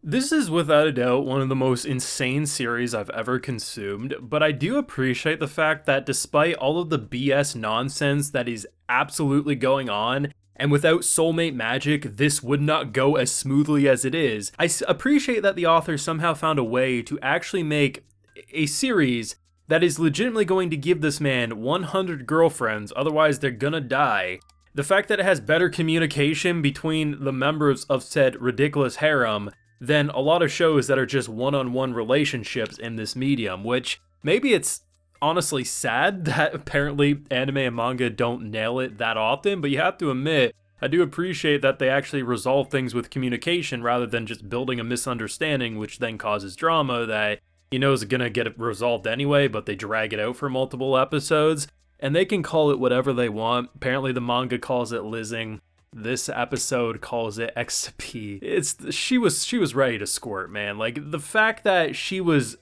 This is without a doubt one of the most insane series I've ever consumed, but I do appreciate the fact that despite all of the BS nonsense that is absolutely going on, and without soulmate magic, this would not go as smoothly as it is. Appreciate that the author somehow found a way to actually make a series that is legitimately going to give this man 100 girlfriends, otherwise they're gonna die. The fact that it has better communication between the members of said ridiculous harem than a lot of shows that are just one-on-one relationships in this medium, which maybe it's honestly sad that apparently anime and manga don't nail it that often, but you have to admit, I do appreciate that they actually resolve things with communication rather than just building a misunderstanding, which then causes drama that you know is gonna get resolved anyway, but they drag it out for multiple episodes. And they can call it whatever they want. Apparently the manga calls it lizzing. This episode calls it XP. She was ready to squirt, man. Like the fact that she was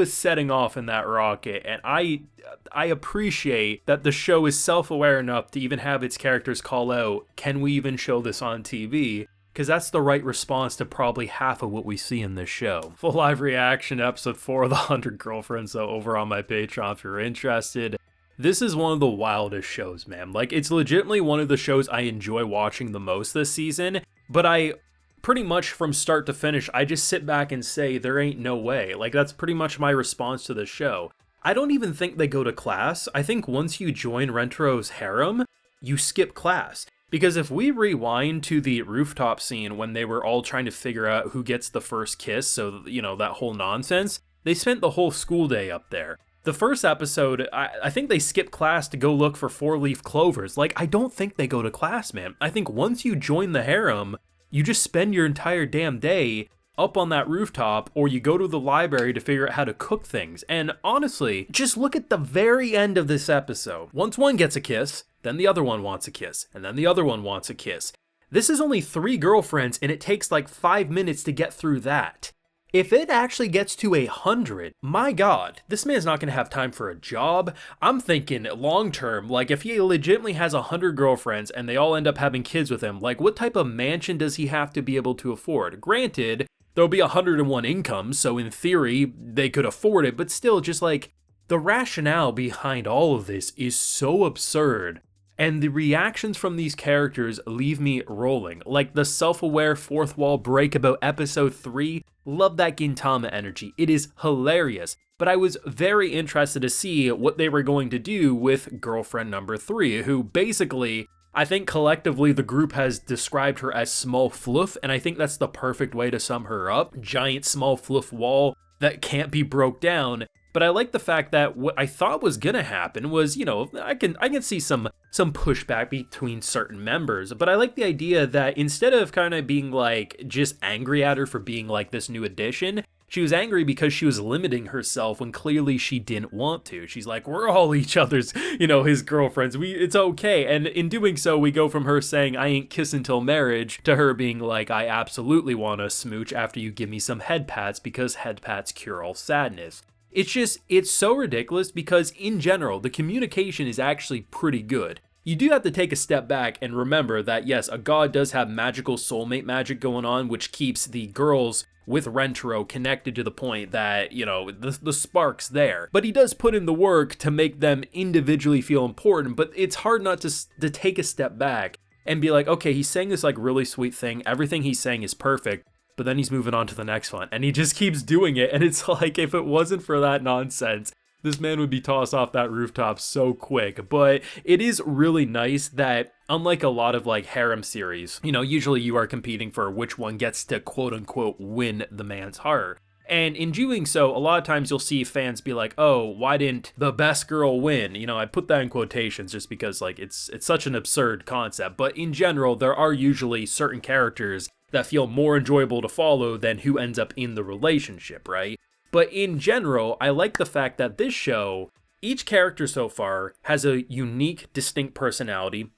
setting off in that rocket, and I appreciate that the show is self-aware enough to even have its characters call out, can we even show this on TV? Because that's the right response to probably half of what we see in this show. Full live reaction, episode 4 of the 100 Girlfriends, so over on my Patreon if you're interested. This is one of the wildest shows, man. Like, it's legitimately one of the shows I enjoy watching the most this season, but I pretty much from start to finish, I just sit back and say, there ain't no way. Like, that's pretty much my response to the show. I don't even think they go to class. I think once you join Rentro's harem, you skip class. Because if we rewind to the rooftop scene when they were all trying to figure out who gets the first kiss, so, you know, that whole nonsense, they spent the whole school day up there. The first episode, I think they skip class to go look for 4-leaf clovers. Like, I don't think they go to class, man. I think once you join the harem, you just spend your entire damn day up on that rooftop, or you go to the library to figure out how to cook things. And honestly, just look at the very end of this episode. Once one gets a kiss, then the other one wants a kiss, and then the other one wants a kiss. This is only 3 girlfriends, and it takes like 5 minutes to get through that. If it actually gets to 100, my god, this man's not going to have time for a job. I'm thinking long term, like if he legitimately has 100 girlfriends and they all end up having kids with him, like what type of mansion does he have to be able to afford? Granted, there'll be 101 incomes, so in theory, they could afford it, but still just like the rationale behind all of this is so absurd. And the reactions from these characters leave me rolling. Like the self-aware fourth wall break about episode 3, love that Gintama energy. It is hilarious. But I was very interested to see what they were going to do with girlfriend number 3, who basically, I think collectively the group has described her as small fluff, and I think that's the perfect way to sum her up. Giant small fluff wall that can't be broke down. But I like the fact that what I thought was gonna happen was, you know, I can see some pushback between certain members, but I like the idea that instead of kind of being like just angry at her for being like this new addition, she was angry because she was limiting herself when clearly she didn't want to. She's like, we're all each other's, you know, his girlfriends. It's okay. And in doing so, we go from her saying, I ain't kissing till marriage, to her being like, I absolutely want to smooch after you give me some head pats because head pats cure all sadness. It's so ridiculous because in general, the communication is actually pretty good. You do have to take a step back and remember that yes, a god does have magical soulmate magic going on, which keeps the girls with Rentaro connected to the point that, you know, the spark's there. But he does put in the work to make them individually feel important, but it's hard not to take a step back and be like, okay, he's saying this like really sweet thing, everything he's saying is perfect, but then he's moving on to the next one, and he just keeps doing it, and it's like, if it wasn't for that nonsense, this man would be tossed off that rooftop so quick. But it is really nice that, unlike a lot of like harem series, you know, usually you are competing for which one gets to quote unquote win the man's heart. And in doing so, a lot of times you'll see fans be like, oh, why didn't the best girl win? You know, I put that in quotations just because like it's such an absurd concept. But in general, there are usually certain characters that feel more enjoyable to follow than who ends up in the relationship, right? But in general, I like the fact that this show, each character so far has a unique, distinct personality,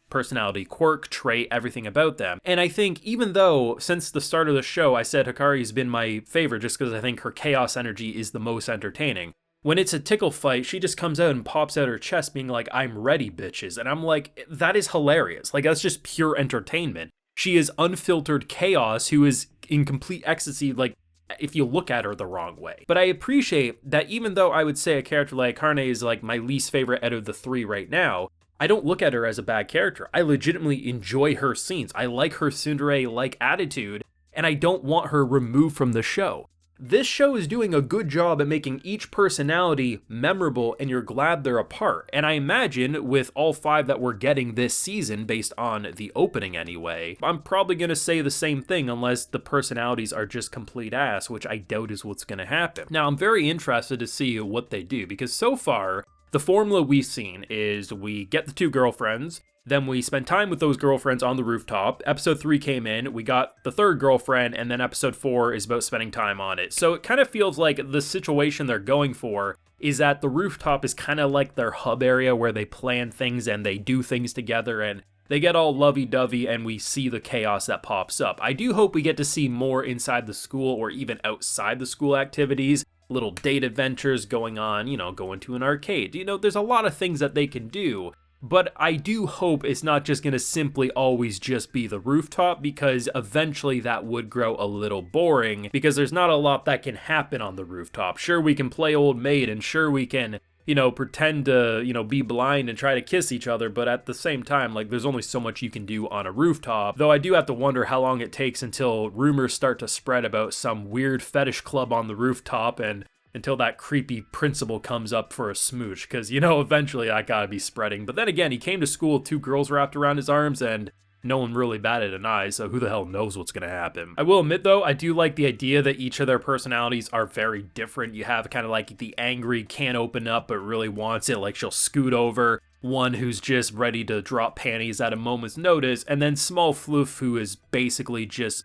quirk, trait, everything about them. And I think even though since the start of the show, I said Hikari's been my favorite just because I think her chaos energy is the most entertaining. When it's a tickle fight, she just comes out and pops out her chest being like, I'm ready, bitches. And I'm like, that is hilarious. Like, that's just pure entertainment. She is unfiltered chaos who is in complete ecstasy, like if you look at her the wrong way. But I appreciate that even though I would say a character like Hyakkano is like my least favorite out of the three right now, I don't look at her as a bad character. I legitimately enjoy her scenes. I like her tsundere-like attitude, and I don't want her removed from the show. This show is doing a good job at making each personality memorable, and you're glad they're a part. And I imagine with all 5 that we're getting this season, based on the opening anyway, I'm probably going to say the same thing unless the personalities are just complete ass, which I doubt is what's going to happen. Now, I'm very interested to see what they do, because so far, the formula we've seen is we get the 2 girlfriends, then we spend time with those girlfriends on the rooftop. Episode 3 came in, we got the 3rd girlfriend, and then episode 4 is about spending time on it. So it kind of feels like the situation they're going for is that the rooftop is kind of like their hub area where they plan things and they do things together and they get all lovey-dovey and we see the chaos that pops up. I do hope we get to see more inside the school or even outside the school activities, little date adventures going on, going to an arcade. There's a lot of things that they can do. But I do hope it's not just going to simply always just be the rooftop, because eventually that would grow a little boring, because there's not a lot that can happen on the rooftop. Sure, we can play old maid, and sure we can, pretend to, be blind and try to kiss each other, but at the same time, like, there's only so much you can do on a rooftop. Though I do have to wonder how long it takes until rumors start to spread about some weird fetish club on the rooftop, and until that creepy principal comes up for a smooch, because, eventually that gotta be spreading. But then again, he came to school with 2 girls wrapped around his arms, and no one really batted an eye, so who the hell knows what's gonna happen. I will admit, though, I do like the idea that each of their personalities are very different. You have kind of like the angry, can't open up, but really wants it, like she'll scoot over. One who's just ready to drop panties at a moment's notice, and then Small Floof, who is basically just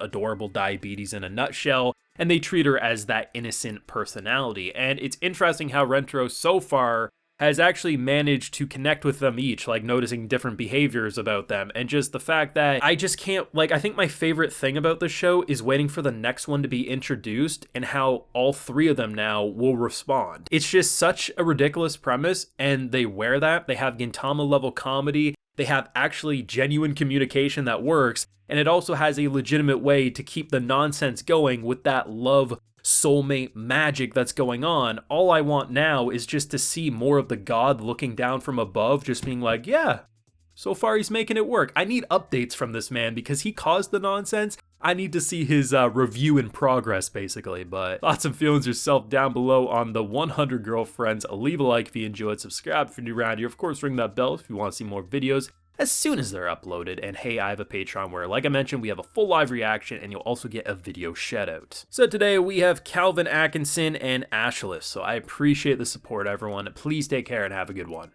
adorable diabetes in a nutshell, and they treat her as that innocent personality. And it's interesting how Rentaro so far has actually managed to connect with them each, like noticing different behaviors about them, and just the fact that I just can't, I think my favorite thing about the show is waiting for the next one to be introduced and how all 3 of them now will respond. It's just such a ridiculous premise, and they wear that. They have Gintama level comedy, they have actually genuine communication that works, and it also has a legitimate way to keep the nonsense going with that love soulmate magic that's going on. All I want now is just to see more of the god looking down from above, just being like, yeah, so far he's making it work. I need updates from this man because he caused the nonsense. I need to see his review in progress, basically. But thoughts and feelings yourself down below on the 100 Girlfriends. Leave a like if you enjoyed, subscribe if you're new around here. Of course, ring that bell if you want to see more videos as soon as they're uploaded. And hey, I have a Patreon where, like I mentioned, we have a full live reaction and you'll also get a video shout out. So today we have Calvin Atkinson and Ashless. So I appreciate the support, everyone. Please take care and have a good one.